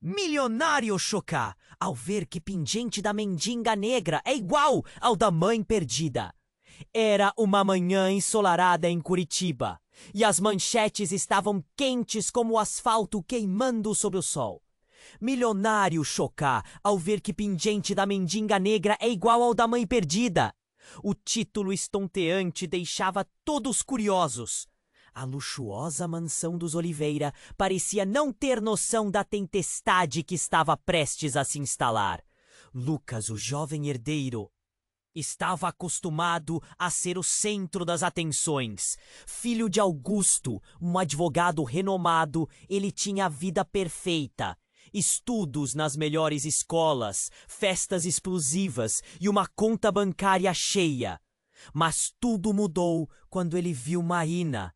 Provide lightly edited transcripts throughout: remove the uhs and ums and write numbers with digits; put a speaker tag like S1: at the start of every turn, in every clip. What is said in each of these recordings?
S1: Milionário choca ao ver que pingente da mendiga negra é igual ao da mãe perdida. Era uma manhã ensolarada em Curitiba e as manchetes estavam quentes como o asfalto queimando sob o sol. Milionário choca ao ver que pingente da mendiga negra é igual ao da mãe perdida. O título estonteante deixava todos curiosos. A luxuosa mansão dos Oliveira parecia não ter noção da tempestade que estava prestes a se instalar. Lucas, o jovem herdeiro, estava acostumado a ser o centro das atenções. Filho de Augusto, um advogado renomado, ele tinha a vida perfeita. Estudos nas melhores escolas, festas explosivas e uma conta bancária cheia. Mas tudo mudou quando ele viu Marina,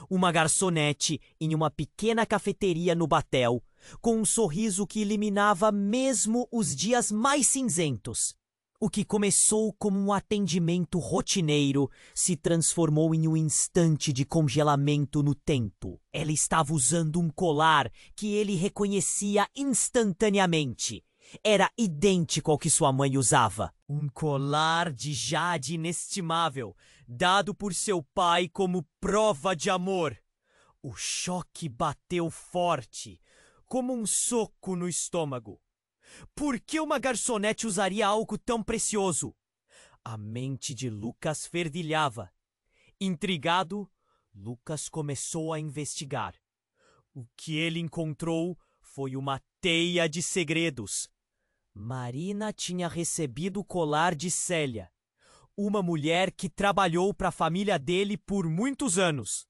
S1: uma garçonete em uma pequena cafeteria no Batel, com um sorriso que eliminava mesmo os dias mais cinzentos. O que começou como um atendimento rotineiro se transformou em um instante de congelamento no tempo. Ela estava usando um colar que ele reconhecia instantaneamente. Era idêntico ao que sua mãe usava. Um colar de jade inestimável, dado por seu pai como prova de amor. O choque bateu forte, como um soco no estômago. Por que uma garçonete usaria algo tão precioso? A mente de Lucas fervilhava. Intrigado, Lucas começou a investigar. O que ele encontrou foi uma teia de segredos. Marina tinha recebido o colar de Célia, uma mulher que trabalhou para a família dele por muitos anos.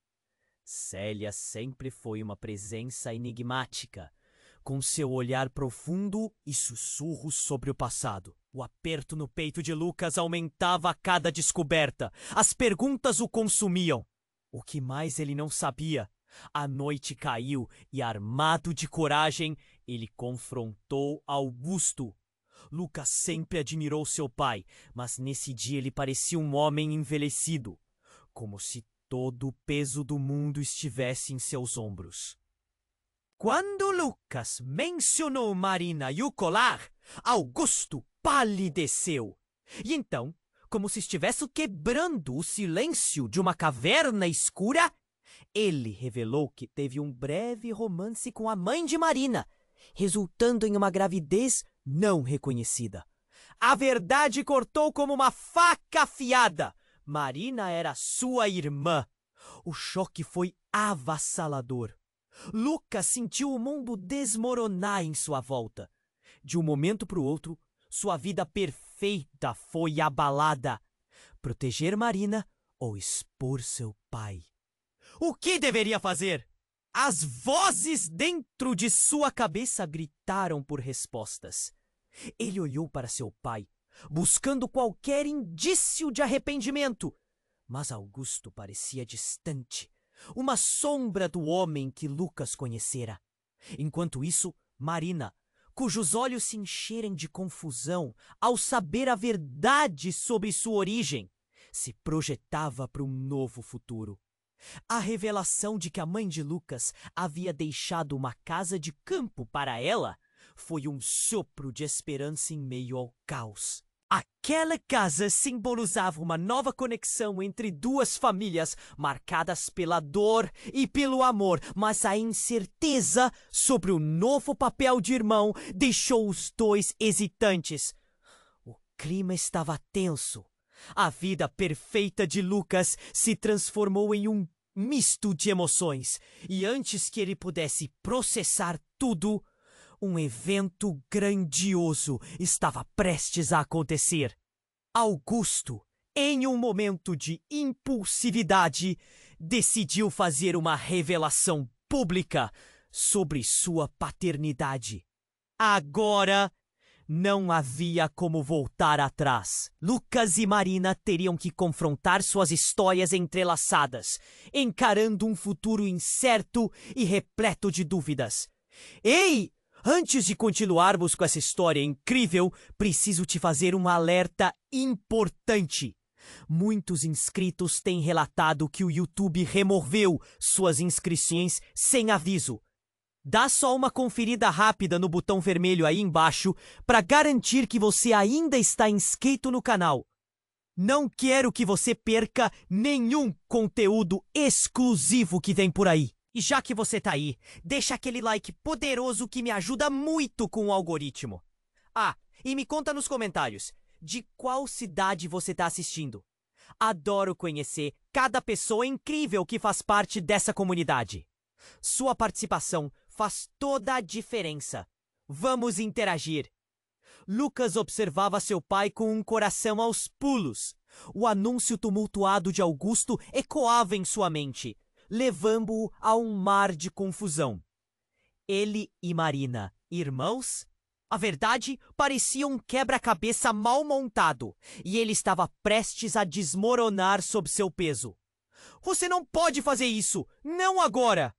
S1: Célia sempre foi uma presença enigmática, com seu olhar profundo e sussurros sobre o passado. O aperto no peito de Lucas aumentava a cada descoberta. As perguntas o consumiam. O que mais ele não sabia? A noite caiu e, armado de coragem, ele confrontou Augusto. Lucas sempre admirou seu pai, mas nesse dia ele parecia um homem envelhecido, como se todo o peso do mundo estivesse em seus ombros. Quando Lucas mencionou Marina e o colar, Augusto palideceu. E então, como se estivesse quebrando o silêncio de uma caverna escura, ele revelou que teve um breve romance com a mãe de Marina, resultando em uma gravidez não reconhecida. A verdade cortou como uma faca afiada. Marina era sua irmã. O choque foi avassalador. Lucas sentiu o mundo desmoronar em sua volta. De um momento para o outro, sua vida perfeita foi abalada. Proteger Marina ou expor seu pai? O que deveria fazer? As vozes dentro de sua cabeça gritaram por respostas. Ele olhou para seu pai, buscando qualquer indício de arrependimento. Mas Augusto parecia distante, uma sombra do homem que Lucas conhecera. Enquanto isso, Marina, cujos olhos se encheram de confusão ao saber a verdade sobre sua origem, se projetava para um novo futuro. A revelação de que a mãe de Lucas havia deixado uma casa de campo para ela foi um sopro de esperança em meio ao caos. Aquela casa simbolizava uma nova conexão entre duas famílias marcadas pela dor e pelo amor, mas a incerteza sobre o novo papel de irmão deixou os dois hesitantes. O clima estava tenso. A vida perfeita de Lucas se transformou em um misto de emoções, e antes que ele pudesse processar tudo, um evento grandioso estava prestes a acontecer. Augusto, em um momento de impulsividade, decidiu fazer uma revelação pública sobre sua paternidade. Agora, não havia como voltar atrás. Lucas e Marina teriam que confrontar suas histórias entrelaçadas, encarando um futuro incerto e repleto de dúvidas. Ei! Antes de continuarmos com essa história incrível, preciso te fazer um alerta importante. Muitos inscritos têm relatado que o YouTube removeu suas inscrições sem aviso. Dá só uma conferida rápida no botão vermelho aí embaixo para garantir que você ainda está inscrito no canal. Não quero que você perca nenhum conteúdo exclusivo que vem por aí. E já que você tá aí, deixa aquele like poderoso que me ajuda muito com o algoritmo. Ah, e me conta nos comentários, de qual cidade você tá assistindo? Adoro conhecer cada pessoa incrível que faz parte dessa comunidade. Sua participação faz toda a diferença. Vamos interagir. Lucas observava seu pai com um coração aos pulos. O anúncio tumultuado de Augusto ecoava em sua mente, levando-o a um mar de confusão. Ele e Marina, irmãos? A verdade, parecia um quebra-cabeça mal montado, e ele estava prestes a desmoronar sob seu peso. Você não pode fazer isso! Não agora!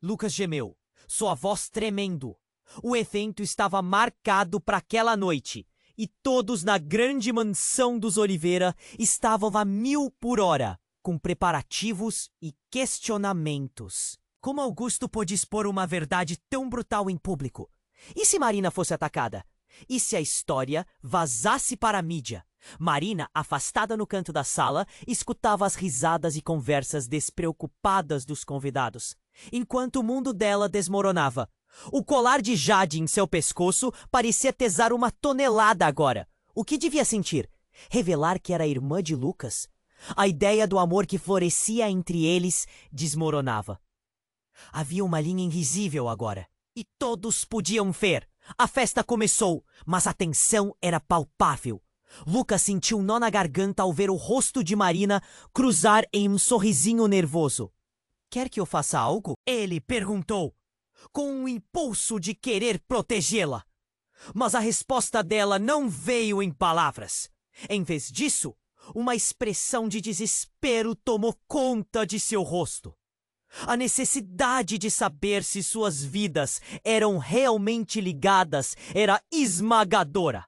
S1: Lucas gemeu, sua voz tremendo. O evento estava marcado para aquela noite, e todos na grande mansão dos Oliveira estavam a 1000 por hora, com preparativos e questionamentos. Como Augusto pôde expor uma verdade tão brutal em público? E se Marina fosse atacada? E se a história vazasse para a mídia? Marina, afastada no canto da sala, escutava as risadas e conversas despreocupadas dos convidados, enquanto o mundo dela desmoronava. O colar de jade em seu pescoço parecia pesar 1 tonelada agora. O que devia sentir? Revelar que era irmã de Lucas? A ideia do amor que florescia entre eles desmoronava. Havia uma linha invisível agora, e todos podiam ver. A festa começou, mas a tensão era palpável. Lucas sentiu um nó na garganta ao ver o rosto de Marina cruzar em um sorrisinho nervoso. Quer que eu faça algo? Ele perguntou, com um impulso de querer protegê-la. Mas a resposta dela não veio em palavras. Em vez disso, uma expressão de desespero tomou conta de seu rosto. A necessidade de saber se suas vidas eram realmente ligadas era esmagadora.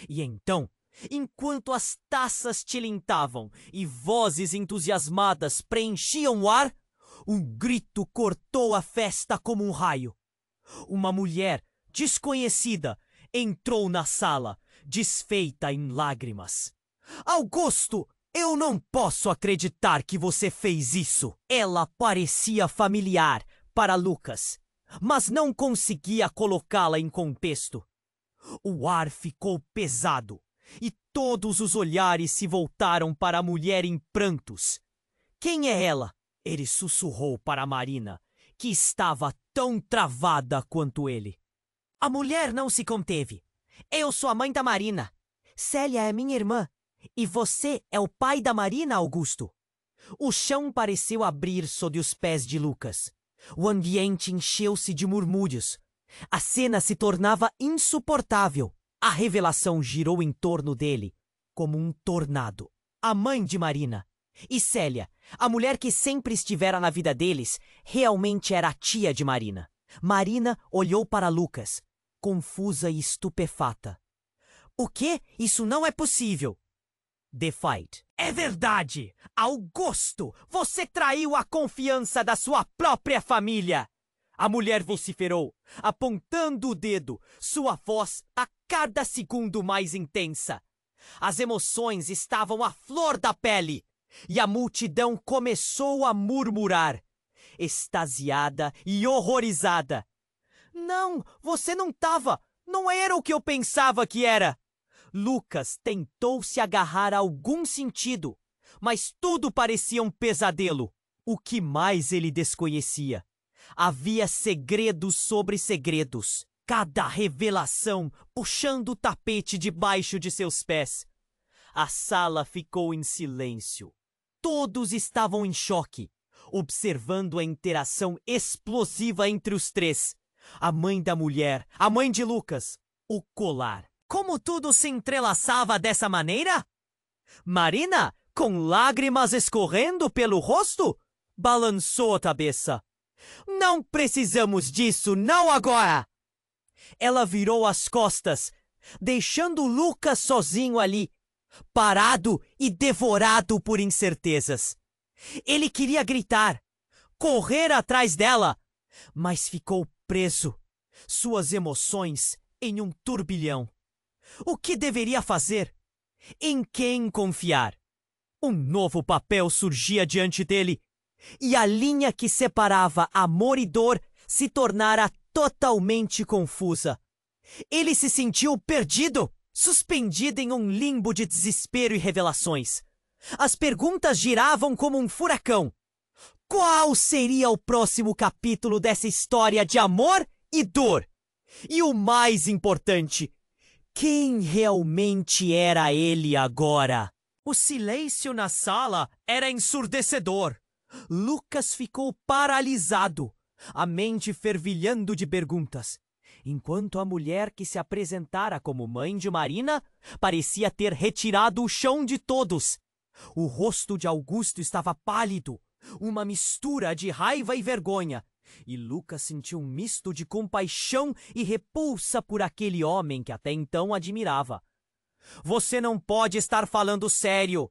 S1: E então, enquanto as taças tilintavam e vozes entusiasmadas preenchiam o ar, um grito cortou a festa como um raio. Uma mulher desconhecida entrou na sala, desfeita em lágrimas. Augusto! Eu não posso acreditar que você fez isso. Ela parecia familiar para Lucas, mas não conseguia colocá-la em contexto. O ar ficou pesado e todos os olhares se voltaram para a mulher em prantos. Quem é ela? Ele sussurrou para Marina, que estava tão travada quanto ele. A mulher não se conteve. Eu sou a mãe da Marina. Célia é minha irmã. E você é o pai da Marina, Augusto? O chão pareceu abrir sob os pés de Lucas. O ambiente encheu-se de murmúrios. A cena se tornava insuportável. A revelação girou em torno dele, como um tornado. A mãe de Marina e Célia, a mulher que sempre estivera na vida deles, realmente era a tia de Marina. Marina olhou para Lucas, confusa e estupefata. O quê? Isso não é possível! The Fight. É verdade! Augusto, você traiu a confiança da sua própria família! A mulher vociferou, apontando o dedo, sua voz a cada segundo mais intensa. As emoções estavam à flor da pele, e a multidão começou a murmurar, extasiada e horrorizada. Não, você não estava! Não era o que eu pensava que era! Lucas tentou se agarrar a algum sentido, mas tudo parecia um pesadelo. O que mais ele desconhecia? Havia segredos sobre segredos, cada revelação puxando o tapete debaixo de seus pés. A sala ficou em silêncio. Todos estavam em choque, observando a interação explosiva entre os três. A mãe da mulher, a mãe de Lucas, o colar. Como tudo se entrelaçava dessa maneira? Marina, com lágrimas escorrendo pelo rosto, balançou a cabeça. Não precisamos disso, não agora! Ela virou as costas, deixando Lucas sozinho ali, parado e devorado por incertezas. Ele queria gritar, correr atrás dela, mas ficou preso, suas emoções em um turbilhão. O que deveria fazer? Em quem confiar? Um novo papel surgia diante dele, e a linha que separava amor e dor se tornara totalmente confusa. Ele se sentiu perdido, suspendido em um limbo de desespero e revelações. As perguntas giravam como um furacão. Qual seria o próximo capítulo dessa história de amor e dor? E o mais importante, quem realmente era ele agora? O silêncio na sala era ensurdecedor. Lucas ficou paralisado, a mente fervilhando de perguntas, enquanto a mulher que se apresentara como mãe de Marina parecia ter retirado o chão de todos. O rosto de Augusto estava pálido, uma mistura de raiva e vergonha, e Lucas sentiu um misto de compaixão e repulsa por aquele homem que até então admirava. Você não pode estar falando sério!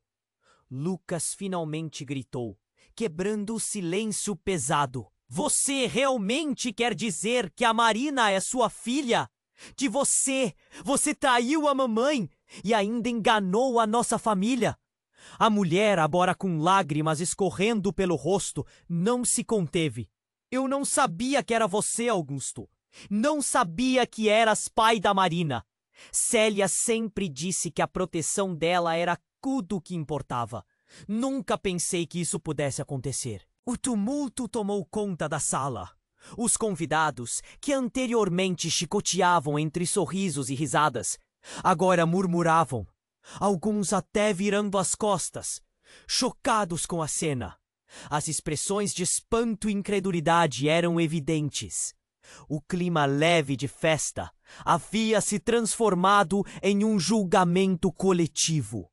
S1: Lucas finalmente gritou, quebrando o silêncio pesado. Você realmente quer dizer que a Marina é sua filha? De você traiu a mamãe e ainda enganou a nossa família. A mulher, agora com lágrimas escorrendo pelo rosto, não se conteve. Eu não sabia que era você, Augusto. Não sabia que eras pai da Marina. Célia sempre disse que a proteção dela era tudo o que importava. Nunca pensei que isso pudesse acontecer. O tumulto tomou conta da sala. Os convidados, que anteriormente chicoteavam entre sorrisos e risadas, agora murmuravam, alguns até virando as costas, chocados com a cena. As expressões de espanto e incredulidade eram evidentes. O clima leve de festa havia se transformado em um julgamento coletivo.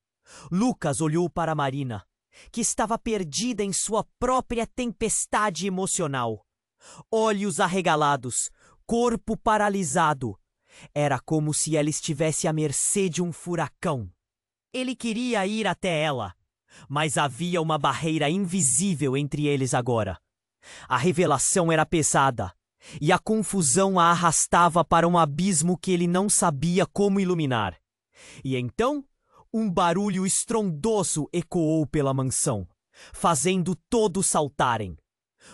S1: Lucas olhou para Marina, que estava perdida em sua própria tempestade emocional. Olhos arregalados, corpo paralisado. Era como se ela estivesse à mercê de um furacão. Ele queria ir até ela, mas havia uma barreira invisível entre eles agora. A revelação era pesada, e a confusão a arrastava para um abismo que ele não sabia como iluminar. E então, um barulho estrondoso ecoou pela mansão, fazendo todos saltarem.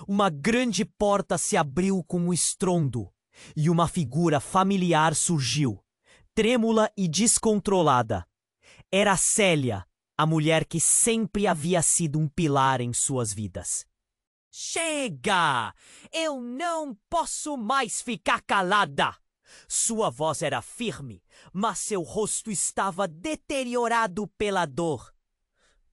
S1: Uma grande porta se abriu com um estrondo, e uma figura familiar surgiu, trêmula e descontrolada. Era Célia, a mulher que sempre havia sido um pilar em suas vidas. Chega! Eu não posso mais ficar calada! Sua voz era firme, mas seu rosto estava deteriorado pela dor.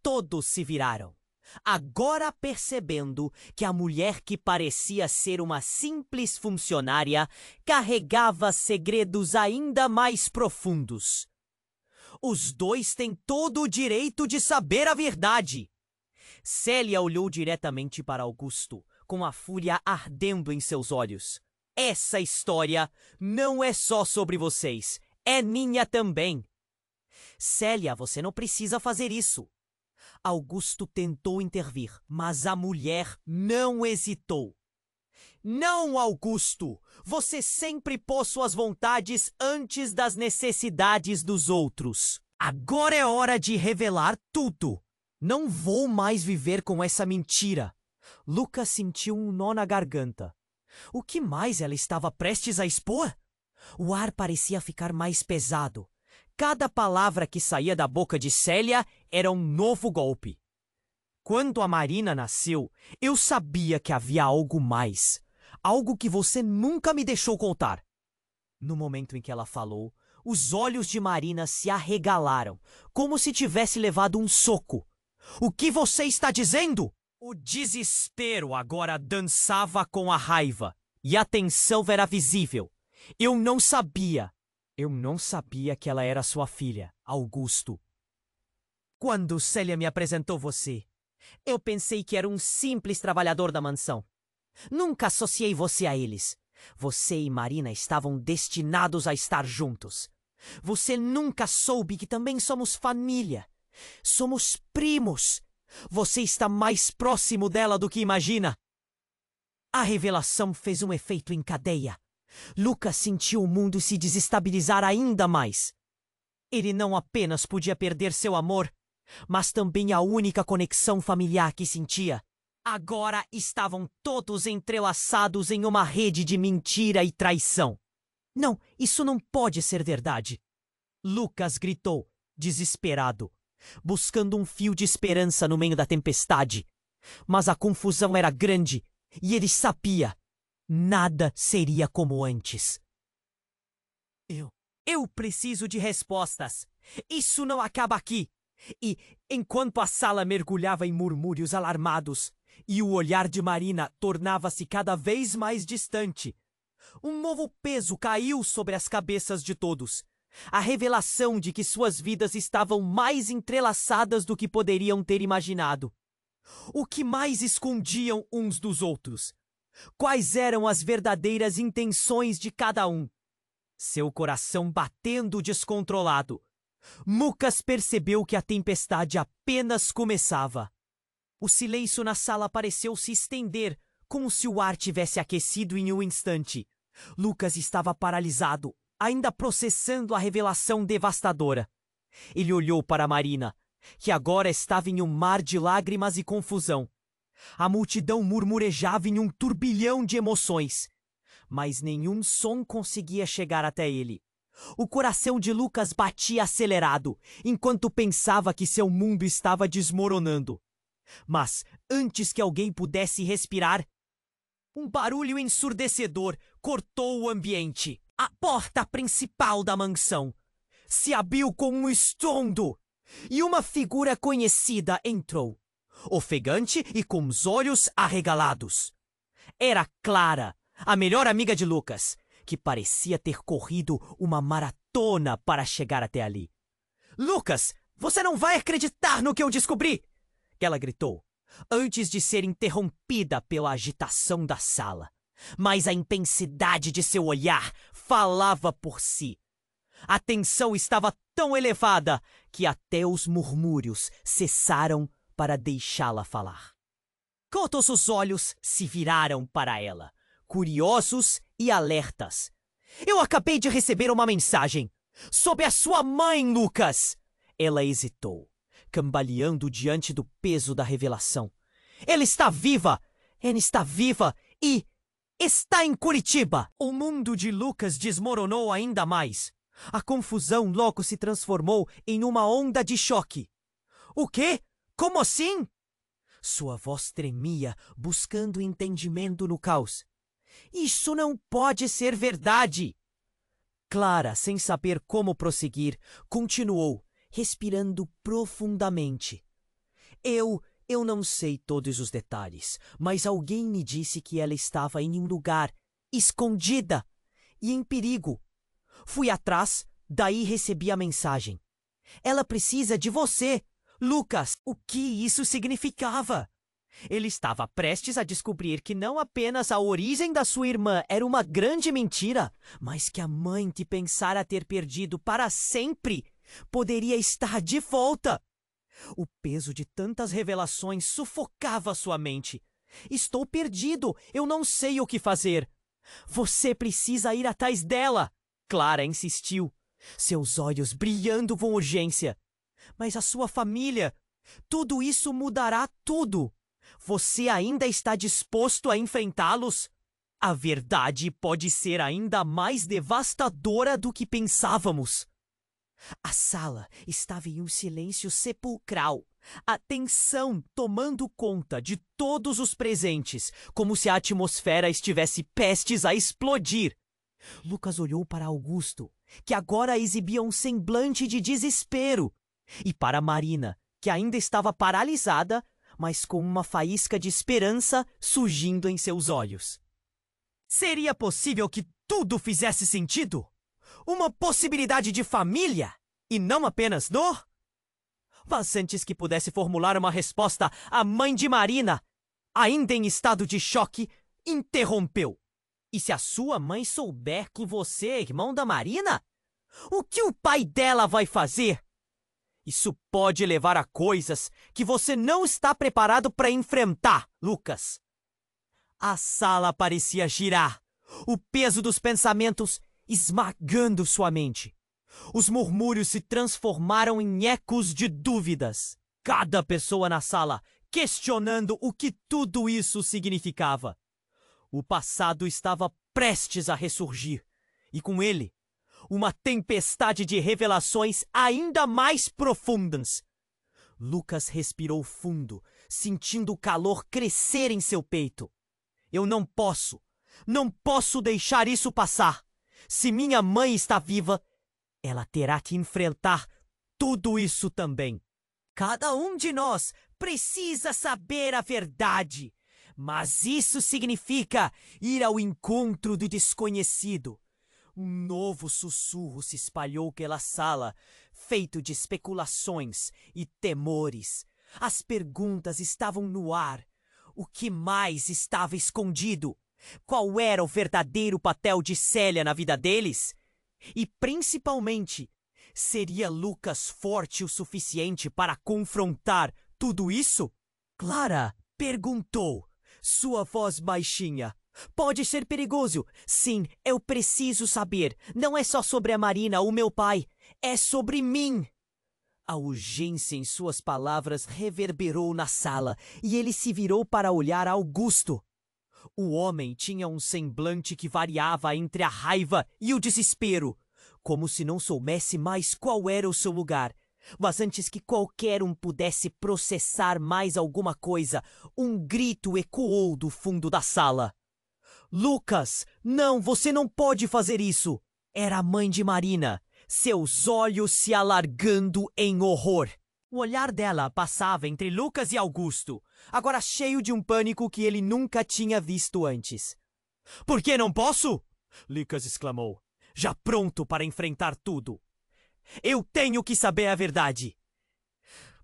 S1: Todos se viraram, agora percebendo que a mulher que parecia ser uma simples funcionária carregava segredos ainda mais profundos. Os dois têm todo o direito de saber a verdade. Célia olhou diretamente para Augusto, com a fúria ardendo em seus olhos. Essa história não é só sobre vocês, é minha também. Célia, você não precisa fazer isso. Augusto tentou intervir, mas a mulher não hesitou. Não, Augusto! Você sempre pôs suas vontades antes das necessidades dos outros. Agora é hora de revelar tudo. Não vou mais viver com essa mentira. Lucas sentiu um nó na garganta. O que mais ela estava prestes a expor? O ar parecia ficar mais pesado. Cada palavra que saía da boca de Célia era um novo golpe. Quando a Marina nasceu, eu sabia que havia algo mais. Algo que você nunca me deixou contar. No momento em que ela falou, os olhos de Marina se arregalaram, como se tivesse levado um soco. O que você está dizendo? O desespero agora dançava com a raiva, e a tensão era visível. Eu não sabia que ela era sua filha, Augusto. Quando Célia me apresentou você, eu pensei que era um simples trabalhador da mansão. Nunca associei você a eles. Você e Marina estavam destinados a estar juntos. Você nunca soube que também somos família. Somos primos. Você está mais próximo dela do que imagina. A revelação fez um efeito em cadeia. Lucas sentiu o mundo se desestabilizar ainda mais. Ele não apenas podia perder seu amor, mas também a única conexão familiar que sentia. Agora estavam todos entrelaçados em uma rede de mentira e traição. Não, isso não pode ser verdade. Lucas gritou, desesperado, buscando um fio de esperança no meio da tempestade. Mas a confusão era grande e ele sabia. Nada seria como antes. Eu preciso de respostas. Isso não acaba aqui. E, enquanto a sala mergulhava em murmúrios alarmados e o olhar de Marina tornava-se cada vez mais distante, um novo peso caiu sobre as cabeças de todos. A revelação de que suas vidas estavam mais entrelaçadas do que poderiam ter imaginado. O que mais escondiam uns dos outros? Quais eram as verdadeiras intenções de cada um? Seu coração batendo descontrolado, Lucas percebeu que a tempestade apenas começava. O silêncio na sala pareceu se estender, como se o ar tivesse aquecido em um instante. Lucas estava paralisado, ainda processando a revelação devastadora. Ele olhou para Marina, que agora estava em um mar de lágrimas e confusão. A multidão murmurejava em um turbilhão de emoções, mas nenhum som conseguia chegar até ele. O coração de Lucas batia acelerado, enquanto pensava que seu mundo estava desmoronando. Mas, antes que alguém pudesse respirar, um barulho ensurdecedor cortou o ambiente. A porta principal da mansão se abriu com um estrondo, e uma figura conhecida entrou, ofegante e com os olhos arregalados. Era Clara, a melhor amiga de Lucas, que parecia ter corrido uma maratona para chegar até ali. "Lucas, você não vai acreditar no que eu descobri!" ela gritou, antes de ser interrompida pela agitação da sala. Mas a intensidade de seu olhar falava por si. A tensão estava tão elevada que até os murmúrios cessaram para deixá-la falar. Todos os olhos se viraram para ela, curiosos e alertas. "Eu acabei de receber uma mensagem. Sobre a sua mãe, Lucas!" Ela hesitou, cambaleando diante do peso da revelação. "Ela está viva! Ela está viva e está em Curitiba!" O mundo de Lucas desmoronou ainda mais. A confusão logo se transformou em uma onda de choque. "O quê? Como assim?" Sua voz tremia, buscando entendimento no caos. "Isso não pode ser verdade!" Clara, sem saber como prosseguir, continuou, respirando profundamente. Eu não sei todos os detalhes, mas alguém me disse que ela estava em um lugar, escondida e em perigo. Fui atrás, daí recebi a mensagem. Ela precisa de você, Lucas." O que isso significava? Ele estava prestes a descobrir que não apenas a origem da sua irmã era uma grande mentira, mas que a mãe que pensara ter perdido para sempre poderia estar de volta. O peso de tantas revelações sufocava sua mente. "Estou perdido, eu não sei o que fazer." "Você precisa ir atrás dela," Clara insistiu, seus olhos brilhando com urgência. "Mas a sua família, tudo isso mudará tudo. Você ainda está disposto a enfrentá-los? A verdade pode ser ainda mais devastadora do que pensávamos." A sala estava em um silêncio sepulcral, a tensão tomando conta de todos os presentes, como se a atmosfera estivesse prestes a explodir. Lucas olhou para Augusto, que agora exibia um semblante de desespero, e para Marina, que ainda estava paralisada, mas com uma faísca de esperança surgindo em seus olhos. Seria possível que tudo fizesse sentido? Uma possibilidade de família, e não apenas dor? Mas antes que pudesse formular uma resposta, a mãe de Marina, ainda em estado de choque, interrompeu. "E se a sua mãe souber que você é irmão da Marina? O que o pai dela vai fazer? Isso pode levar a coisas que você não está preparado para enfrentar, Lucas." A sala parecia girar, o peso dos pensamentos esmagando sua mente. Os murmúrios se transformaram em ecos de dúvidas. Cada pessoa na sala questionando o que tudo isso significava. O passado estava prestes a ressurgir, e com ele, uma tempestade de revelações ainda mais profundas. Lucas respirou fundo, sentindo o calor crescer em seu peito. Eu não posso deixar isso passar. Se minha mãe está viva, ela terá que enfrentar tudo isso também. Cada um de nós precisa saber a verdade, mas isso significa ir ao encontro do desconhecido. Um novo sussurro se espalhou pela sala, feito de especulações e temores. As perguntas estavam no ar. O que mais estava escondido? Qual era o verdadeiro papel de Célia na vida deles? E, principalmente, seria Lucas forte o suficiente para confrontar tudo isso? Clara perguntou, sua voz baixinha. Pode ser perigoso. Sim, eu preciso saber. Não é só sobre a Marina, o meu pai. É sobre mim. A urgência em suas palavras reverberou na sala e ele se virou para olhar Augusto. O homem tinha um semblante que variava entre a raiva e o desespero, como se não soubesse mais qual era o seu lugar. Mas antes que qualquer um pudesse processar mais alguma coisa, um grito ecoou do fundo da sala. Lucas, não, você não pode fazer isso! Era a mãe de Marina, seus olhos se alargando em horror. O olhar dela passava entre Lucas e Augusto, agora cheio de um pânico que ele nunca tinha visto antes. Por que não posso? Lucas exclamou, já pronto para enfrentar tudo. Eu tenho que saber a verdade.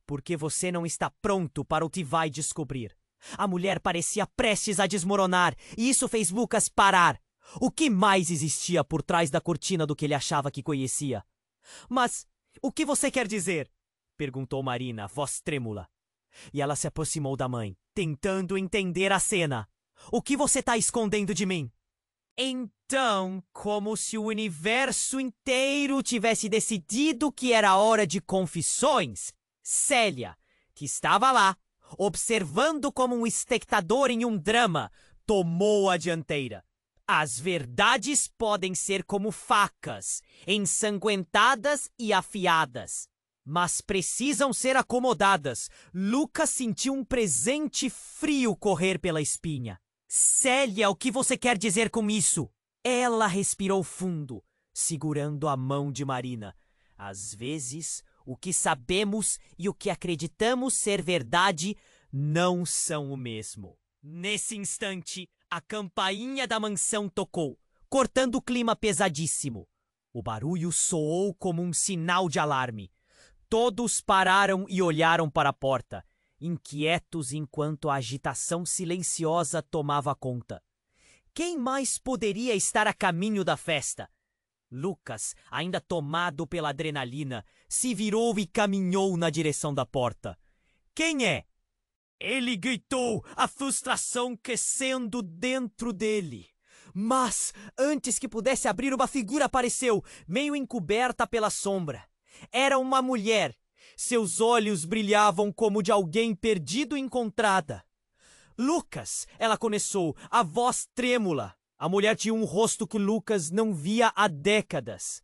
S1: Porque você não está pronto para o que vai descobrir. A mulher parecia prestes a desmoronar, e isso fez Lucas parar. O que mais existia por trás da cortina do que ele achava que conhecia? Mas o que você quer dizer? Perguntou Marina, voz trêmula. E ela se aproximou da mãe, tentando entender a cena. O que você está escondendo de mim? Então, como se o universo inteiro tivesse decidido que era hora de confissões, Célia, que estava lá, observando como um espectador em um drama, tomou a dianteira. As verdades podem ser como facas, ensanguentadas e afiadas, mas precisam ser acomodadas. Lucas sentiu um presente frio correr pela espinha. Célia, o que você quer dizer com isso? Ela respirou fundo, segurando a mão de Marina. Às vezes, o que sabemos e o que acreditamos ser verdade não são o mesmo. Nesse instante, a campainha da mansão tocou, cortando o clima pesadíssimo. O barulho soou como um sinal de alarme. Todos pararam e olharam para a porta, inquietos enquanto a agitação silenciosa tomava conta. Quem mais poderia estar a caminho da festa? Lucas, ainda tomado pela adrenalina, se virou e caminhou na direção da porta. Quem é? Ele gritou, a frustração crescendo dentro dele. Mas, antes que pudesse abrir, uma figura apareceu, meio encoberta pela sombra. Era uma mulher. Seus olhos brilhavam como de alguém perdido e encontrada. Lucas, ela começou, a voz trêmula. A mulher tinha um rosto que Lucas não via há décadas.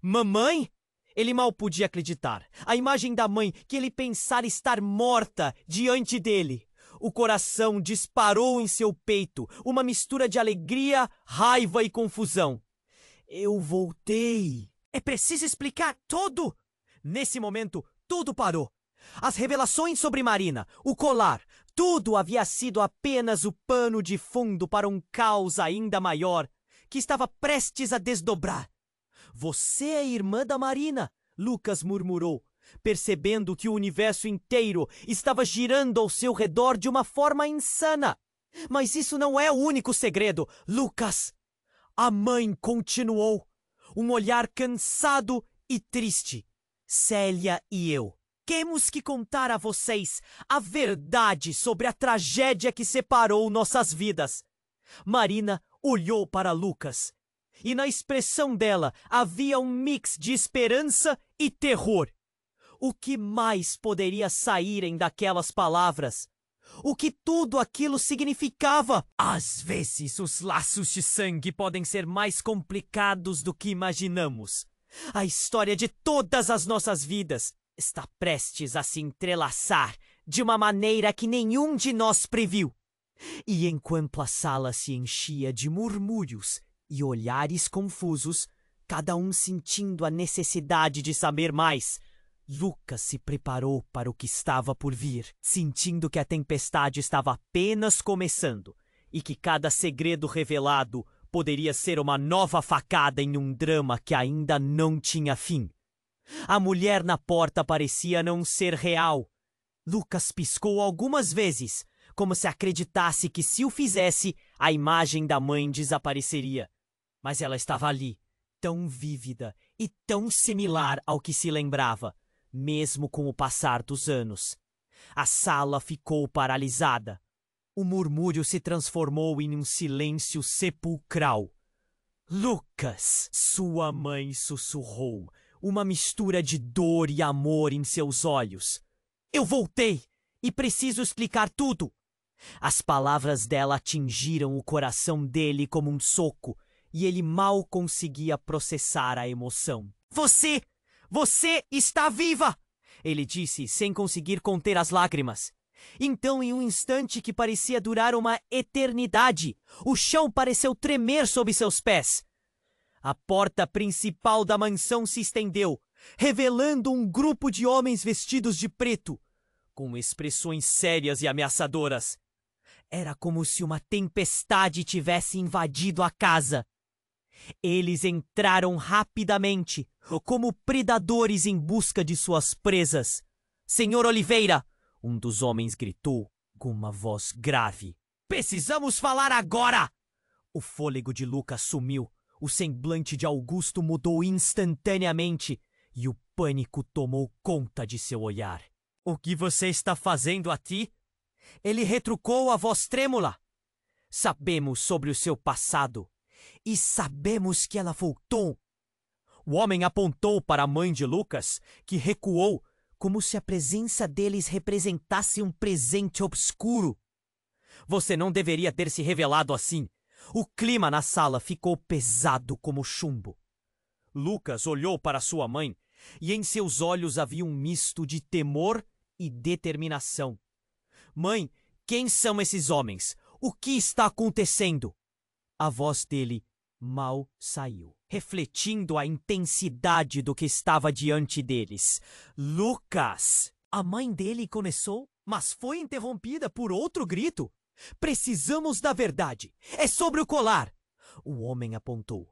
S1: Mamãe? Ele mal podia acreditar. A imagem da mãe que ele pensara estar morta diante dele. O coração disparou em seu peito, uma mistura de alegria, raiva e confusão. Eu voltei. É preciso explicar tudo. Nesse momento, tudo parou. As revelações sobre Marina, o colar, tudo havia sido apenas o pano de fundo para um caos ainda maior, que estava prestes a desdobrar. Você é irmã da Marina, Lucas murmurou, percebendo que o universo inteiro estava girando ao seu redor de uma forma insana. Mas isso não é o único segredo, Lucas. A mãe continuou, um olhar cansado e triste. Célia e eu. Temos que contar a vocês a verdade sobre a tragédia que separou nossas vidas. Marina olhou para Lucas, e na expressão dela havia um mix de esperança e terror. O que mais poderia saírem daquelas palavras? O que tudo aquilo significava? Às vezes, os laços de sangue podem ser mais complicados do que imaginamos. A história de todas as nossas vidas está prestes a se entrelaçar de uma maneira que nenhum de nós previu. E enquanto a sala se enchia de murmúrios e olhares confusos, cada um sentindo a necessidade de saber mais, Lucas se preparou para o que estava por vir, sentindo que a tempestade estava apenas começando e que cada segredo revelado poderia ser uma nova facada em um drama que ainda não tinha fim. A mulher na porta parecia não ser real. Lucas piscou algumas vezes, como se acreditasse que se o fizesse, a imagem da mãe desapareceria. Mas ela estava ali, tão vívida e tão similar ao que se lembrava, mesmo com o passar dos anos. A sala ficou paralisada. O murmúrio se transformou em um silêncio sepulcral. Lucas! Sua mãe sussurrou, uma mistura de dor e amor em seus olhos. Eu voltei e preciso explicar tudo. As palavras dela atingiram o coração dele como um soco e ele mal conseguia processar a emoção. Você está viva! Ele disse sem conseguir conter as lágrimas. Então, em um instante que parecia durar uma eternidade, o chão pareceu tremer sob seus pés. A porta principal da mansão se estendeu, revelando um grupo de homens vestidos de preto, com expressões sérias e ameaçadoras. Era como se uma tempestade tivesse invadido a casa. Eles entraram rapidamente, como predadores em busca de suas presas. Senhor Oliveira! Um dos homens gritou com uma voz grave. Precisamos falar agora! O fôlego de Lucas sumiu. O semblante de Augusto mudou instantaneamente e o pânico tomou conta de seu olhar. O que você está fazendo aqui? Ele retrucou a voz trêmula. Sabemos sobre o seu passado e sabemos que ela voltou. O homem apontou para a mãe de Lucas, que recuou, como se a presença deles representasse um presente obscuro. Você não deveria ter se revelado assim. O clima na sala ficou pesado como chumbo. Lucas olhou para sua mãe e em seus olhos havia um misto de temor e determinação. Mãe, quem são esses homens? O que está acontecendo? A voz dele mal saiu, refletindo a intensidade do que estava diante deles. Lucas! A mãe dele começou, mas foi interrompida por outro grito. Precisamos da verdade. É sobre o colar. O homem apontou.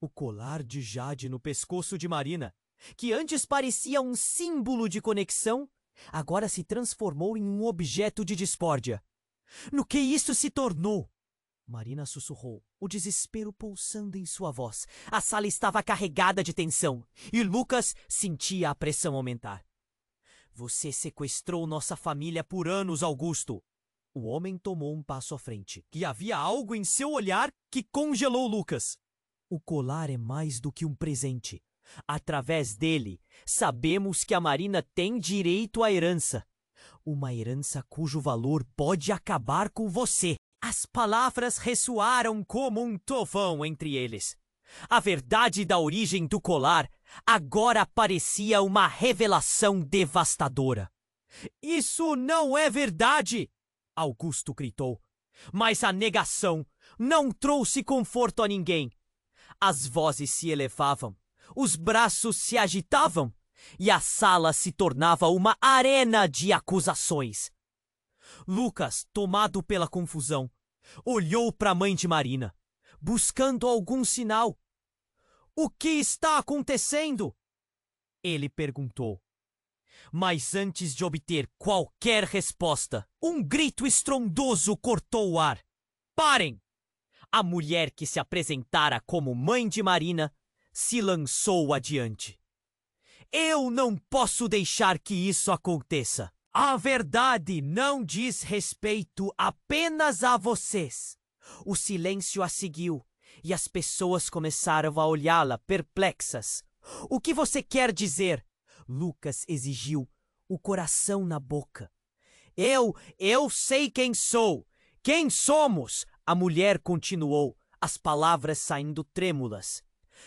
S1: O colar de jade no pescoço de Marina, que antes parecia um símbolo de conexão, agora se transformou em um objeto de discórdia. No que isso se tornou? Marina sussurrou, o desespero pulsando em sua voz. A sala estava carregada de tensão e Lucas sentia a pressão aumentar. Você sequestrou nossa família por anos, Augusto. O homem tomou um passo à frente e havia algo em seu olhar que congelou Lucas. O colar é mais do que um presente. Através dele, sabemos que a Marina tem direito à herança. Uma herança cujo valor pode acabar com você. As palavras ressoaram como um trovão entre eles. A verdade da origem do colar agora parecia uma revelação devastadora. Isso não é verdade! Augusto gritou. Mas a negação não trouxe conforto a ninguém. As vozes se elevavam, os braços se agitavam e a sala se tornava uma arena de acusações. Lucas, tomado pela confusão, olhou para a mãe de Marina, buscando algum sinal. O que está acontecendo? Ele perguntou. Mas antes de obter qualquer resposta, um grito estrondoso cortou o ar. Parem! A mulher que se apresentara como mãe de Marina se lançou adiante. Eu não posso deixar que isso aconteça. A verdade não diz respeito apenas a vocês. O silêncio a seguiu e as pessoas começaram a olhá-la perplexas. O que você quer dizer? Lucas exigiu, o coração na boca. Eu sei quem sou. Quem somos? A mulher continuou, as palavras saindo trêmulas.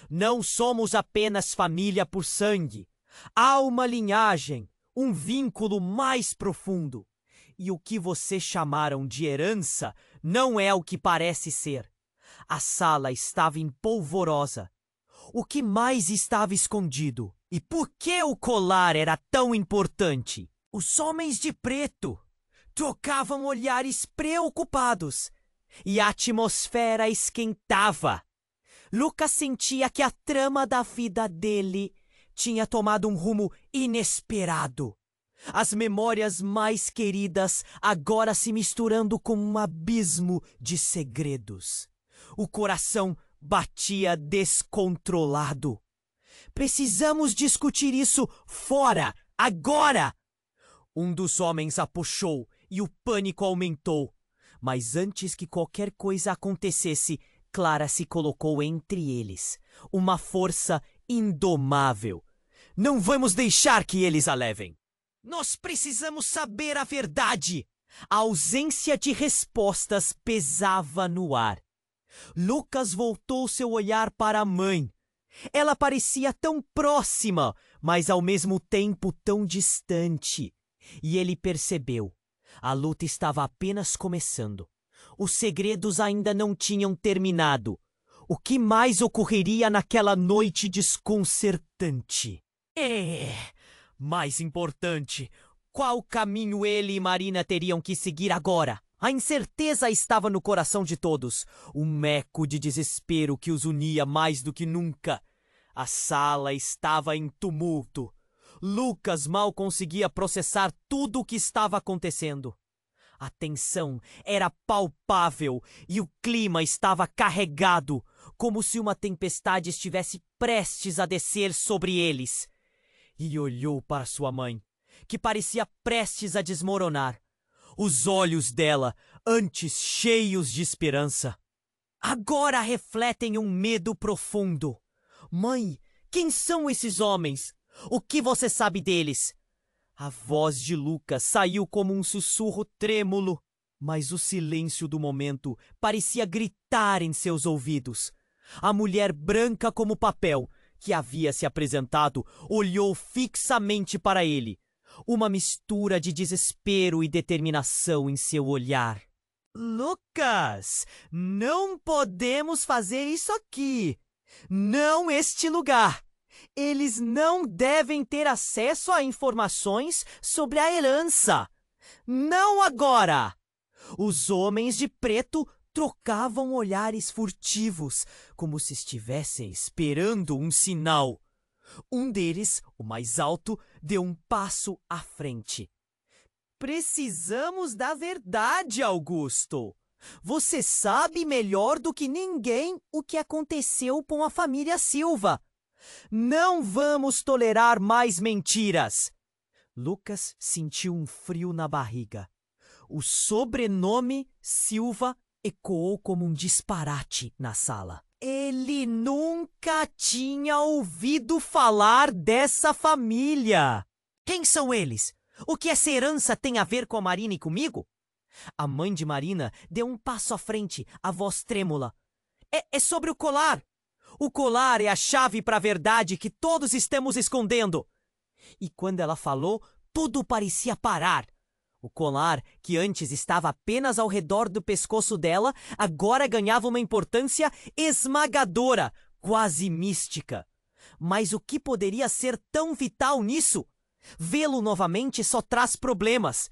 S1: Não somos apenas família por sangue. Há uma linhagem, um vínculo mais profundo. E o que vocês chamaram de herança não é o que parece ser. A sala estava empolvorosa. O que mais estava escondido? E por que o colar era tão importante? Os homens de preto trocavam olhares preocupados e a atmosfera esquentava. Lucas sentia que a trama da vida dele tinha tomado um rumo inesperado. As memórias mais queridas agora se misturando com um abismo de segredos. O coração batia descontrolado. Precisamos discutir isso fora, agora! Um dos homens a puxou e o pânico aumentou. Mas antes que qualquer coisa acontecesse, Clara se colocou entre eles. Uma força indomável. Não vamos deixar que eles a levem. Nós precisamos saber a verdade. A ausência de respostas pesava no ar. Lucas voltou seu olhar para a mãe. Ela parecia tão próxima, mas ao mesmo tempo tão distante. E ele percebeu. A luta estava apenas começando. Os segredos ainda não tinham terminado. O que mais ocorreria naquela noite desconcertante? Mais importante, qual caminho ele e Marina teriam que seguir agora? A incerteza estava no coração de todos, um eco de desespero que os unia mais do que nunca. A sala estava em tumulto. Lucas mal conseguia processar tudo o que estava acontecendo. A tensão era palpável e o clima estava carregado, como se uma tempestade estivesse prestes a descer sobre eles. E olhou para sua mãe, que parecia prestes a desmoronar. Os olhos dela, antes cheios de esperança, agora refletem um medo profundo. Mãe, quem são esses homens? O que você sabe deles? A voz de Lucas saiu como um sussurro trêmulo, mas o silêncio do momento parecia gritar em seus ouvidos. A mulher branca como papel, que havia se apresentado, olhou fixamente para ele. Uma mistura de desespero e determinação em seu olhar. Lucas, não podemos fazer isso aqui. Não este lugar. Eles não devem ter acesso a informações sobre a herança. Não agora! Os homens de preto trocavam olhares furtivos, como se estivessem esperando um sinal. Um deles, o mais alto, deu um passo à frente. Precisamos da verdade, Augusto. Você sabe melhor do que ninguém o que aconteceu com a família Silva. Não vamos tolerar mais mentiras. Lucas sentiu um frio na barriga. O sobrenome Silva ecoou como um disparate na sala. Ele nunca tinha ouvido falar dessa família. Quem são eles? O que essa herança tem a ver com a Marina e comigo? A mãe de Marina deu um passo à frente, a voz trêmula. É sobre o colar. O colar é a chave para a verdade que todos estamos escondendo. E quando ela falou, tudo parecia parar. O colar, que antes estava apenas ao redor do pescoço dela, agora ganhava uma importância esmagadora, quase mística. Mas o que poderia ser tão vital nisso? Vê-lo novamente só traz problemas.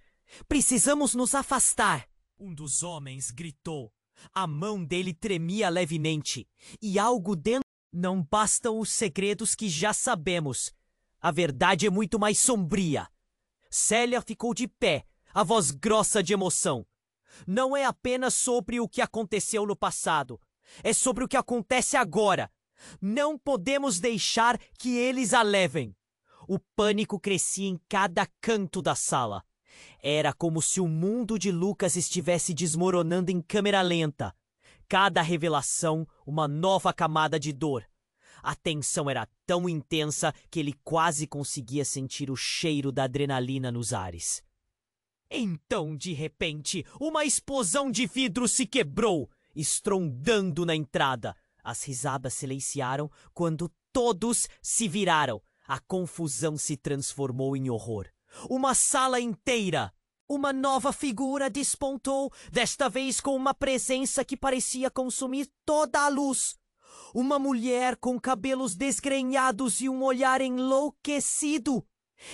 S1: Precisamos nos afastar. Um dos homens gritou. A mão dele tremia levemente. E algo dentro... Não bastam os segredos que já sabemos. A verdade é muito mais sombria. Célia ficou de pé, a voz grossa de emoção. Não é apenas sobre o que aconteceu no passado. É sobre o que acontece agora. Não podemos deixar que eles a levem. O pânico crescia em cada canto da sala. Era como se o mundo de Lucas estivesse desmoronando em câmera lenta. Cada revelação, uma nova camada de dor. A tensão era tão intensa que ele quase conseguia sentir o cheiro da adrenalina nos ares. Então, de repente, uma explosão de vidro se quebrou, estrondando na entrada. As risadas silenciaram quando todos se viraram. A confusão se transformou em horror. Uma sala inteira. Uma nova figura despontou, desta vez com uma presença que parecia consumir toda a luz. Uma mulher com cabelos desgrenhados e um olhar enlouquecido.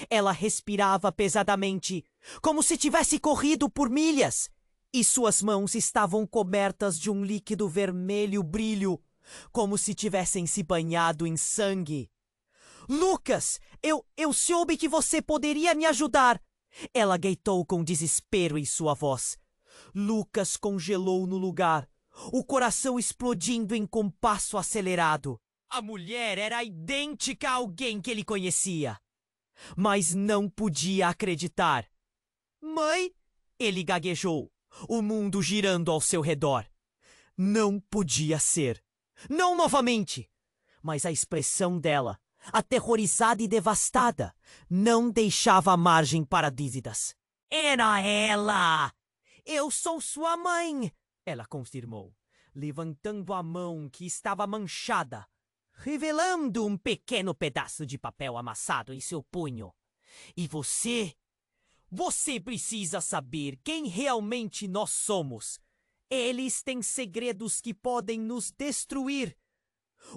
S1: Ela respirava pesadamente, como se tivesse corrido por milhas, e suas mãos estavam cobertas de um líquido vermelho brilho, como se tivessem se banhado em sangue. Lucas, eu soube que você poderia me ajudar. Ela gritou com desespero em sua voz. Lucas congelou no lugar, o coração explodindo em compasso acelerado. A mulher era idêntica a alguém que ele conhecia, mas não podia acreditar. Mãe? Ele gaguejou, o mundo girando ao seu redor. Não podia ser. Não novamente. Mas a expressão dela, aterrorizada e devastada, não deixava margem para dúvidas. Era ela! Eu sou sua mãe! Ela confirmou, levantando a mão que estava manchada, revelando um pequeno pedaço de papel amassado em seu punho. E você? Você precisa saber quem realmente nós somos. Eles têm segredos que podem nos destruir.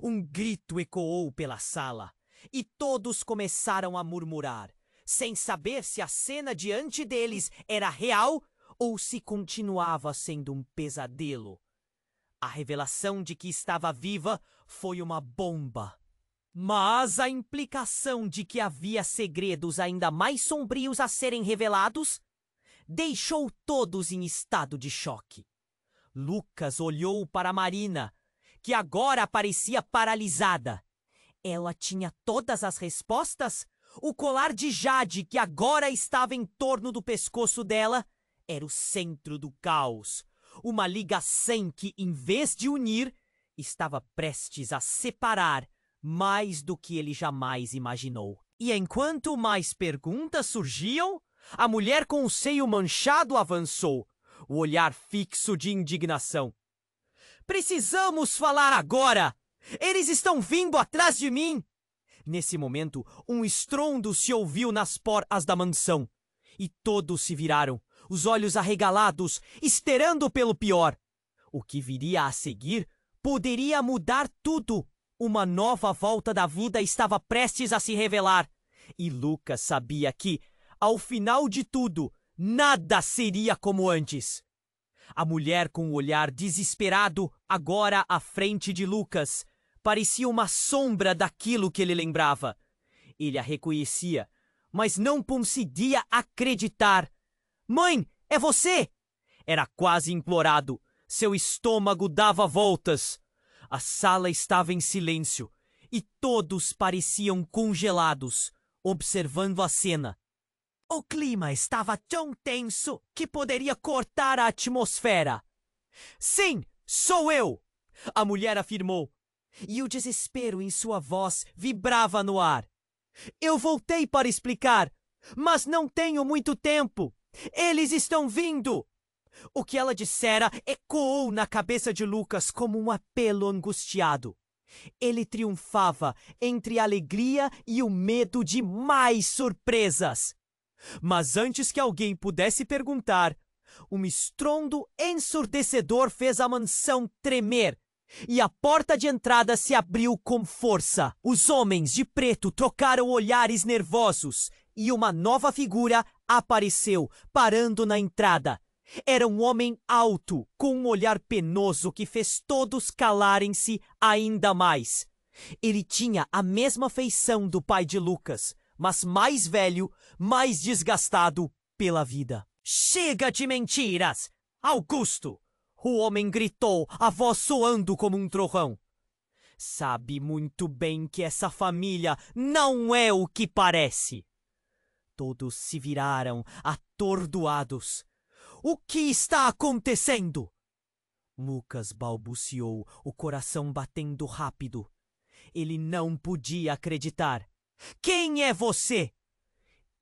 S1: Um grito ecoou pela sala, e todos começaram a murmurar, sem saber se a cena diante deles era real ou se continuava sendo um pesadelo. A revelação de que estava viva foi uma bomba. Mas a implicação de que havia segredos ainda mais sombrios a serem revelados deixou todos em estado de choque. Lucas olhou para Marina, que agora parecia paralisada. Ela tinha todas as respostas? O colar de jade que agora estava em torno do pescoço dela era o centro do caos. Uma ligação que, em vez de unir, estava prestes a separar mais do que ele jamais imaginou. E enquanto mais perguntas surgiam, a mulher com o seio manchado avançou, o olhar fixo de indignação. Precisamos falar agora! Eles estão vindo atrás de mim! Nesse momento, um estrondo se ouviu nas portas da mansão, e todos se viraram, os olhos arregalados, esperando pelo pior. O que viria a seguir poderia mudar tudo. Uma nova volta da vida estava prestes a se revelar, e Lucas sabia que, ao final de tudo, nada seria como antes. A mulher com o olhar desesperado, agora à frente de Lucas, parecia uma sombra daquilo que ele lembrava. Ele a reconhecia, mas não conseguia acreditar. Mãe, é você! Era quase implorado. Seu estômago dava voltas. A sala estava em silêncio e todos pareciam congelados, observando a cena. O clima estava tão tenso que poderia cortar a atmosfera. Sim, sou eu! A mulher afirmou, e o desespero em sua voz vibrava no ar. Eu voltei para explicar, mas não tenho muito tempo. Eles estão vindo! O que ela dissera ecoou na cabeça de Lucas como um apelo angustiado. Ele triunfava entre a alegria e o medo de mais surpresas. Mas antes que alguém pudesse perguntar, um estrondo ensurdecedor fez a mansão tremer, e a porta de entrada se abriu com força. Os homens de preto trocaram olhares nervosos, e uma nova figura apareceu, parando na entrada. Era um homem alto, com um olhar penoso que fez todos calarem-se ainda mais. Ele tinha a mesma feição do pai de Lucas, mas mais velho, mais desgastado pela vida. Chega de mentiras! Augusto! O homem gritou, a voz soando como um trovão. Sabe muito bem que essa família não é o que parece. Todos se viraram atordoados. O que está acontecendo? Lucas balbuciou, o coração batendo rápido. Ele não podia acreditar. Quem é você?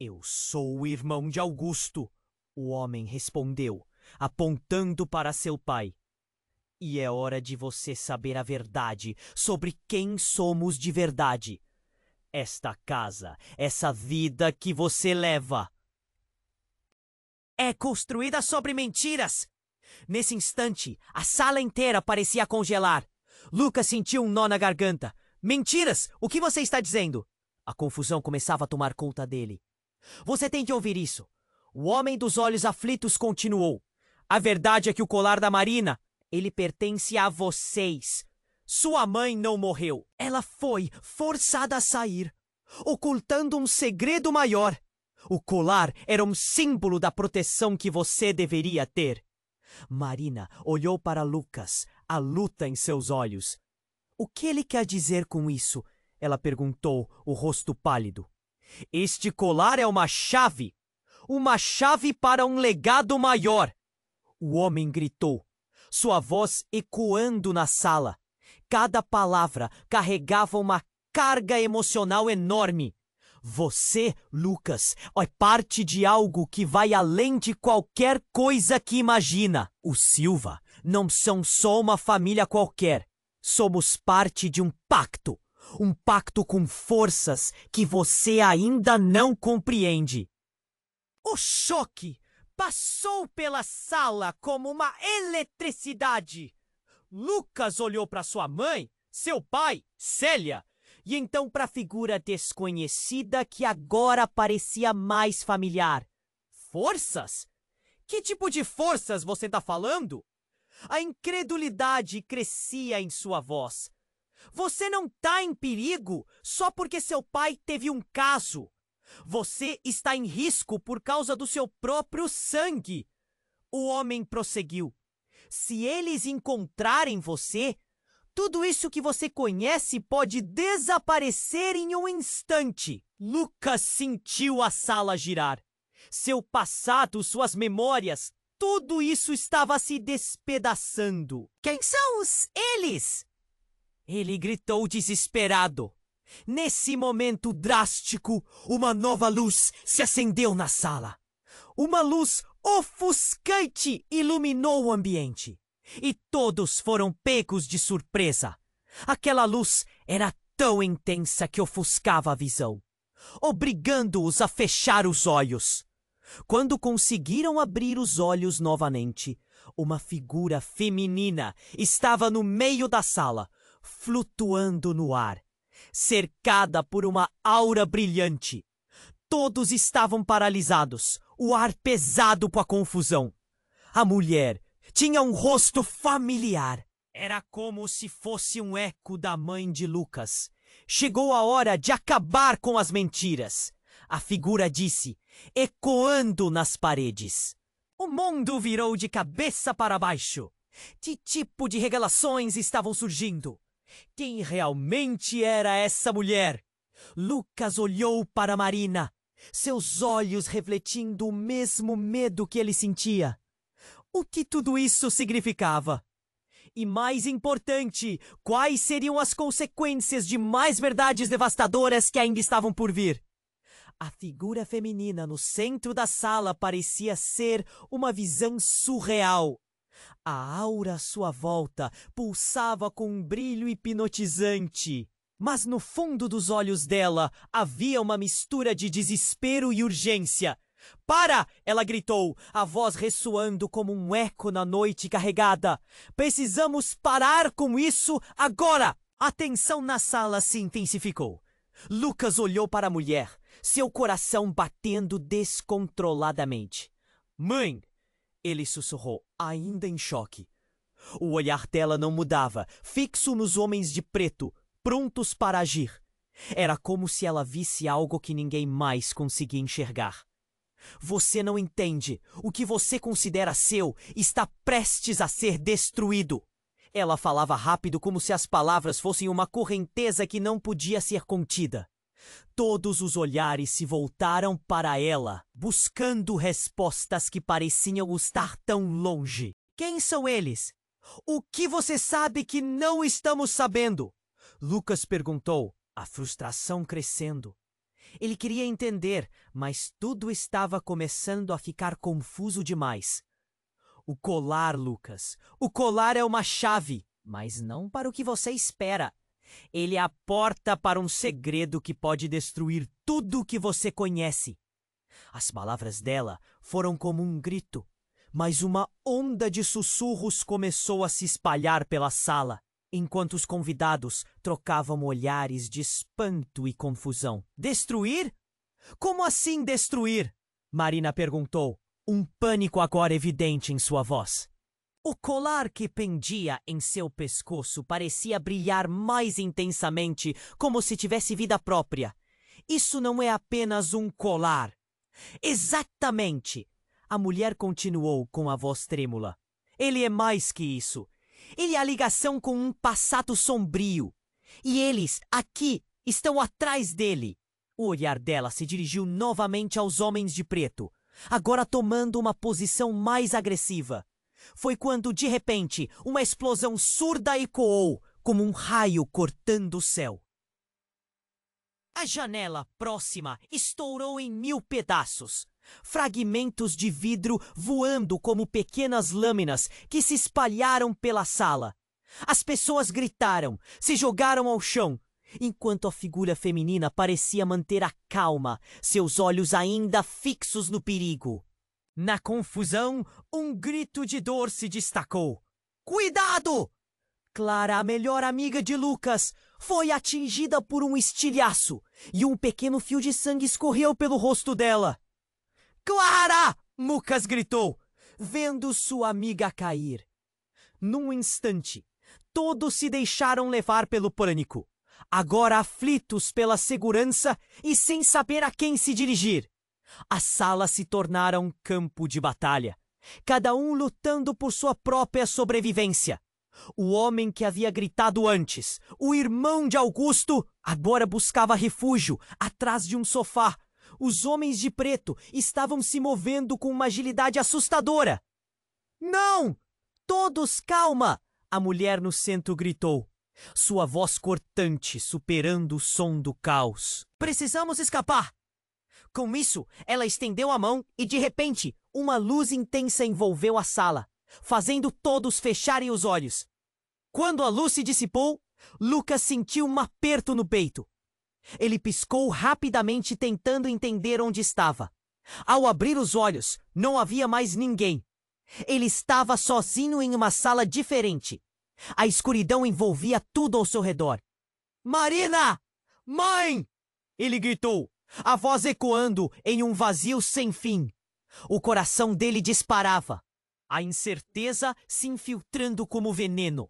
S1: Eu sou o irmão de Augusto, o homem respondeu, apontando para seu pai. E é hora de você saber a verdade sobre quem somos de verdade. Esta casa, essa vida que você leva, é construída sobre mentiras. Nesse instante, a sala inteira parecia congelar. Lucas sentiu um nó na garganta. Mentiras! O que você está dizendo? A confusão começava a tomar conta dele. Você tem que ouvir isso. O homem dos olhos aflitos continuou. A verdade é que o colar da Marina, ele pertence a vocês. Sua mãe não morreu. Ela foi forçada a sair, ocultando um segredo maior. O colar era um símbolo da proteção que você deveria ter. Marina olhou para Lucas, a luta em seus olhos. O que ele quer dizer com isso? Ela perguntou, o rosto pálido. Este colar é uma chave para um legado maior. O homem gritou, sua voz ecoando na sala. Cada palavra carregava uma carga emocional enorme. Você, Lucas, é parte de algo que vai além de qualquer coisa que imagina. Os Silva não são só uma família qualquer. Somos parte de um pacto com forças que você ainda não compreende. O choque passou pela sala como uma eletricidade. Lucas olhou para sua mãe, seu pai, Célia, e então para a figura desconhecida que agora parecia mais familiar. Forças? Que tipo de forças você está falando? A incredulidade crescia em sua voz. Você não está em perigo só porque seu pai teve um caso. Você está em risco por causa do seu próprio sangue. O homem prosseguiu. Se eles encontrarem você, tudo isso que você conhece pode desaparecer em um instante. Lucas sentiu a sala girar. Seu passado, suas memórias, tudo isso estava se despedaçando. Quem são eles? Ele gritou desesperado. Nesse momento drástico, uma nova luz se acendeu na sala. Uma luz ofuscante iluminou o ambiente. E todos foram pegos de surpresa. Aquela luz era tão intensa que ofuscava a visão, obrigando-os a fechar os olhos. Quando conseguiram abrir os olhos novamente, uma figura feminina estava no meio da sala, flutuando no ar, cercada por uma aura brilhante. Todos estavam paralisados, o ar pesado com a confusão. A mulher tinha um rosto familiar. Era como se fosse um eco da mãe de Lucas. Chegou a hora de acabar com as mentiras. A figura disse, ecoando nas paredes. O mundo virou de cabeça para baixo. Que tipo de revelações estavam surgindo? Quem realmente era essa mulher? Lucas olhou para Marina, seus olhos refletindo o mesmo medo que ele sentia. O que tudo isso significava? E mais importante, quais seriam as consequências de mais verdades devastadoras que ainda estavam por vir? A figura feminina no centro da sala parecia ser uma visão surreal. A aura à sua volta pulsava com um brilho hipnotizante. Mas no fundo dos olhos dela havia uma mistura de desespero e urgência. Para! Ela gritou, a voz ressoando como um eco na noite carregada. Precisamos parar com isso agora! A tensão na sala se intensificou. Lucas olhou para a mulher, seu coração batendo descontroladamente. Mãe! Ele sussurrou, ainda em choque. O olhar dela não mudava, fixo nos homens de preto, prontos para agir. Era como se ela visse algo que ninguém mais conseguia enxergar. Você não entende. O que você considera seu está prestes a ser destruído. Ela falava rápido como se as palavras fossem uma correnteza que não podia ser contida. Todos os olhares se voltaram para ela, buscando respostas que pareciam estar tão longe. Quem são eles? O que você sabe que não estamos sabendo? Lucas perguntou, a frustração crescendo. Ele queria entender, mas tudo estava começando a ficar confuso demais. O colar, Lucas. O colar é uma chave, mas não para o que você espera. Ele é a porta para um segredo que pode destruir tudo o que você conhece. As palavras dela foram como um grito, mas uma onda de sussurros começou a se espalhar pela sala, enquanto os convidados trocavam olhares de espanto e confusão. Destruir? Como assim destruir? Marina perguntou, um pânico agora evidente em sua voz. O colar que pendia em seu pescoço parecia brilhar mais intensamente, como se tivesse vida própria. Isso não é apenas um colar. Exatamente! A mulher continuou com a voz trêmula. Ele é mais que isso. Ele é a ligação com um passado sombrio. E eles, aqui, estão atrás dele. O olhar dela se dirigiu novamente aos homens de preto, agora tomando uma posição mais agressiva. Foi quando, de repente, uma explosão surda ecoou, como um raio cortando o céu. A janela próxima estourou em 1000 pedaços. Fragmentos de vidro voando como pequenas lâminas que se espalharam pela sala. As pessoas gritaram, se jogaram ao chão, enquanto a figura feminina parecia manter a calma, seus olhos ainda fixos no perigo. Na confusão, um grito de dor se destacou. Cuidado! Clara, a melhor amiga de Lucas, foi atingida por um estilhaço e um pequeno fio de sangue escorreu pelo rosto dela. Clara! Lucas gritou, vendo sua amiga cair. Num instante, todos se deixaram levar pelo pânico, agora aflitos pela segurança e sem saber a quem se dirigir. A sala se tornara um campo de batalha, cada um lutando por sua própria sobrevivência. O homem que havia gritado antes, o irmão de Augusto, agora buscava refúgio atrás de um sofá. Os homens de preto estavam se movendo com uma agilidade assustadora. Não! Todos, calma! A mulher no centro gritou, sua voz cortante superando o som do caos. Precisamos escapar! Com isso, ela estendeu a mão e, de repente, uma luz intensa envolveu a sala, fazendo todos fecharem os olhos. Quando a luz se dissipou, Lucas sentiu um aperto no peito. Ele piscou rapidamente tentando entender onde estava. Ao abrir os olhos, não havia mais ninguém. Ele estava sozinho em uma sala diferente. A escuridão envolvia tudo ao seu redor. Marina! Mãe! Ele gritou, a voz ecoando em um vazio sem fim. O coração dele disparava, a incerteza se infiltrando como veneno.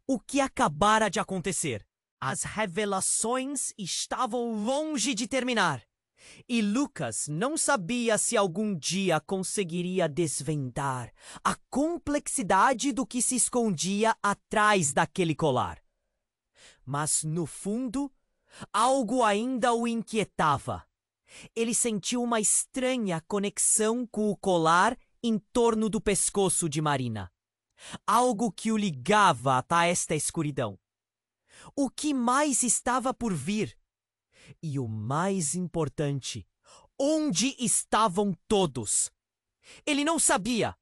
S1: O que acabara de acontecer? As revelações estavam longe de terminar. E Lucas não sabia se algum dia conseguiria desvendar a complexidade do que se escondia atrás daquele colar. Mas, no fundo, algo ainda o inquietava. Ele sentiu uma estranha conexão com o colar em torno do pescoço de Marina. Algo que o ligava a esta escuridão. O que mais estava por vir? E o mais importante, onde estavam todos? Ele não sabia,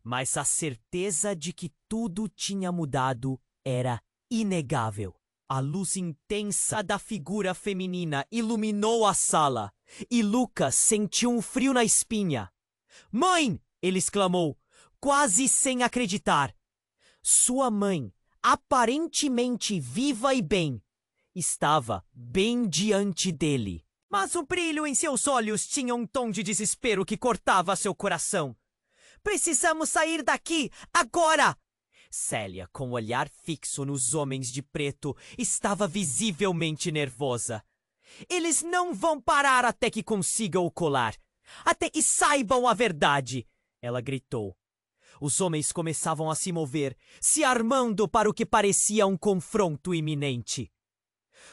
S1: mas a certeza de que tudo tinha mudado era inegável. A luz intensa da figura feminina iluminou a sala e Lucas sentiu um frio na espinha. Mãe! Ele exclamou, quase sem acreditar. Sua mãe, aparentemente viva e bem, estava bem diante dele. Mas o brilho em seus olhos tinha um tom de desespero que cortava seu coração. Precisamos sair daqui, agora! Célia, com o olhar fixo nos homens de preto, estava visivelmente nervosa. Eles não vão parar até que consigam o colar. Até que saibam a verdade, ela gritou. Os homens começavam a se mover, se armando para o que parecia um confronto iminente.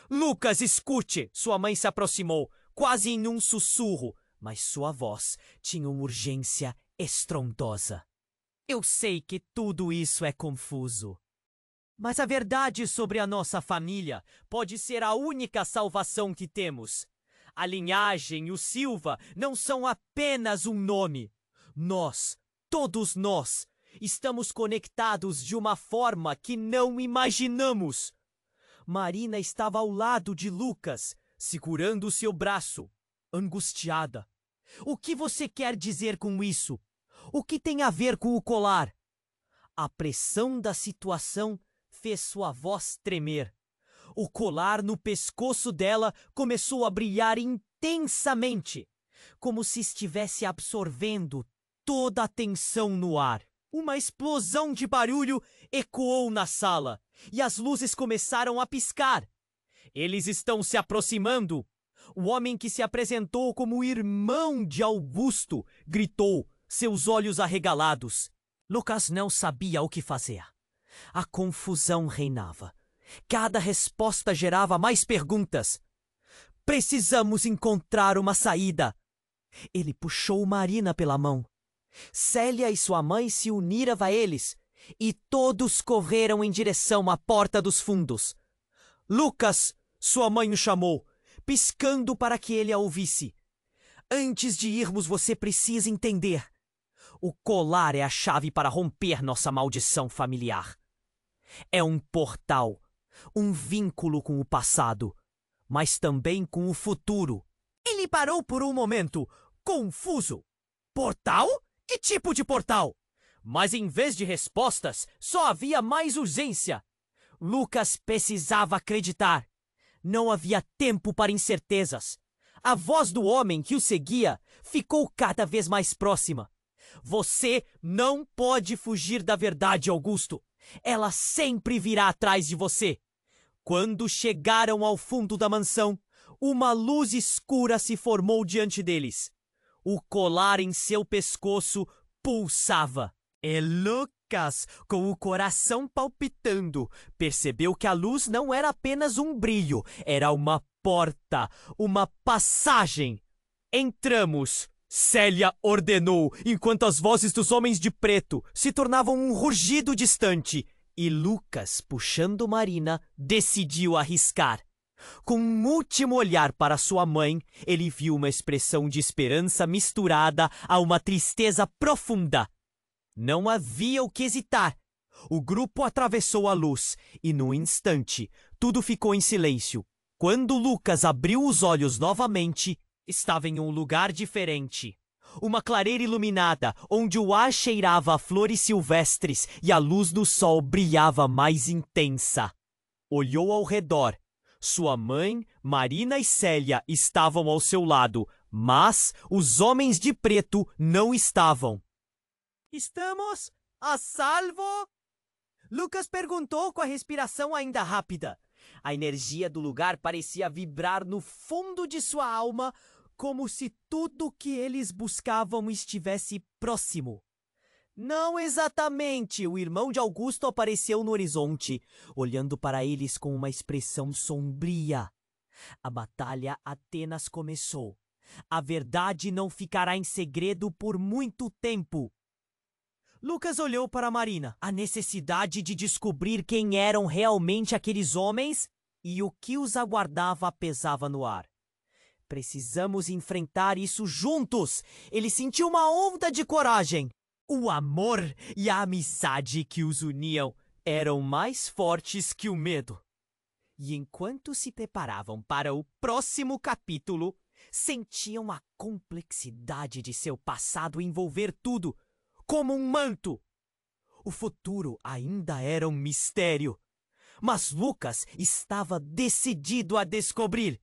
S1: Lucas, escute! Sua mãe se aproximou, quase em um sussurro, mas sua voz tinha uma urgência estrondosa. Eu sei que tudo isso é confuso. Mas a verdade sobre a nossa família pode ser a única salvação que temos. A linhagem e o Silva não são apenas um nome. Nós, todos nós, estamos conectados de uma forma que não imaginamos. Marina estava ao lado de Lucas, segurando o seu braço, angustiada. O que você quer dizer com isso? O que tem a ver com o colar? A pressão da situação fez sua voz tremer. O colar no pescoço dela começou a brilhar intensamente, como se estivesse absorvendo toda a tensão no ar. Uma explosão de barulho ecoou na sala e as luzes começaram a piscar. Eles estão se aproximando. O homem que se apresentou como o irmão de Augusto gritou, seus olhos arregalados. Lucas não sabia o que fazer. A confusão reinava. Cada resposta gerava mais perguntas. Precisamos encontrar uma saída. Ele puxou Marina pela mão. Célia e sua mãe se uniram a eles e todos correram em direção à porta dos fundos. Lucas, sua mãe o chamou, piscando para que ele a ouvisse. Antes de irmos, você precisa entender. O colar é a chave para romper nossa maldição familiar. É um portal, um vínculo com o passado, mas também com o futuro. Ele parou por um momento, confuso. Portal? Que tipo de portal? Mas em vez de respostas, só havia mais urgência. Lucas precisava acreditar. Não havia tempo para incertezas. A voz do homem que o seguia ficou cada vez mais próxima. Você não pode fugir da verdade, Augusto. Ela sempre virá atrás de você. Quando chegaram ao fundo da mansão, uma luz escura se formou diante deles. O colar em seu pescoço pulsava. E Lucas, com o coração palpitando, percebeu que a luz não era apenas um brilho, era uma porta, uma passagem. Entramos, Célia ordenou, enquanto as vozes dos homens de preto se tornavam um rugido distante. E Lucas, puxando Marina, decidiu arriscar. Com um último olhar para sua mãe, ele viu uma expressão de esperança misturada a uma tristeza profunda. Não havia o que hesitar. O grupo atravessou a luz e, num instante, tudo ficou em silêncio. Quando Lucas abriu os olhos novamente, estava em um lugar diferente. Uma clareira iluminada, onde o ar cheirava a flores silvestres e a luz do sol brilhava mais intensa. Olhou ao redor. Sua mãe, Marina e Célia estavam ao seu lado, mas os homens de preto não estavam. Estamos a salvo? Lucas perguntou com a respiração ainda rápida. A energia do lugar parecia vibrar no fundo de sua alma, como se tudo o que eles buscavam estivesse próximo. Não exatamente. O irmão de Augusto apareceu no horizonte, olhando para eles com uma expressão sombria. A batalha apenas começou. A verdade não ficará em segredo por muito tempo. Lucas olhou para Marina. A necessidade de descobrir quem eram realmente aqueles homens e o que os aguardava pesava no ar. Precisamos enfrentar isso juntos. Ele sentiu uma onda de coragem. O amor e a amizade que os uniam eram mais fortes que o medo. E enquanto se preparavam para o próximo capítulo, sentiam a complexidade de seu passado envolver tudo, como um manto. O futuro ainda era um mistério, mas Lucas estava decidido a descobrir.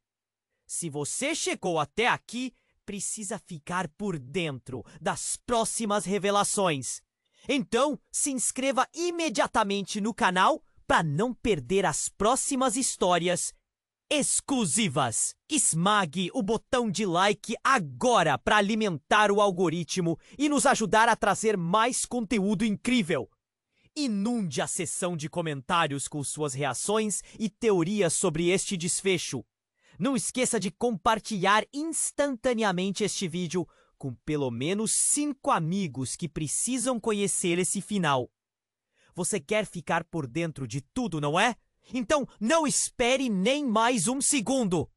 S1: Se você chegou até aqui, precisa ficar por dentro das próximas revelações. Então, se inscreva imediatamente no canal para não perder as próximas histórias exclusivas. Esmague o botão de like agora para alimentar o algoritmo e nos ajudar a trazer mais conteúdo incrível. Inunde a seção de comentários com suas reações e teorias sobre este desfecho. Não esqueça de compartilhar instantaneamente este vídeo com pelo menos 5 amigos que precisam conhecer esse final. Você quer ficar por dentro de tudo, não é? Então não espere nem mais um segundo!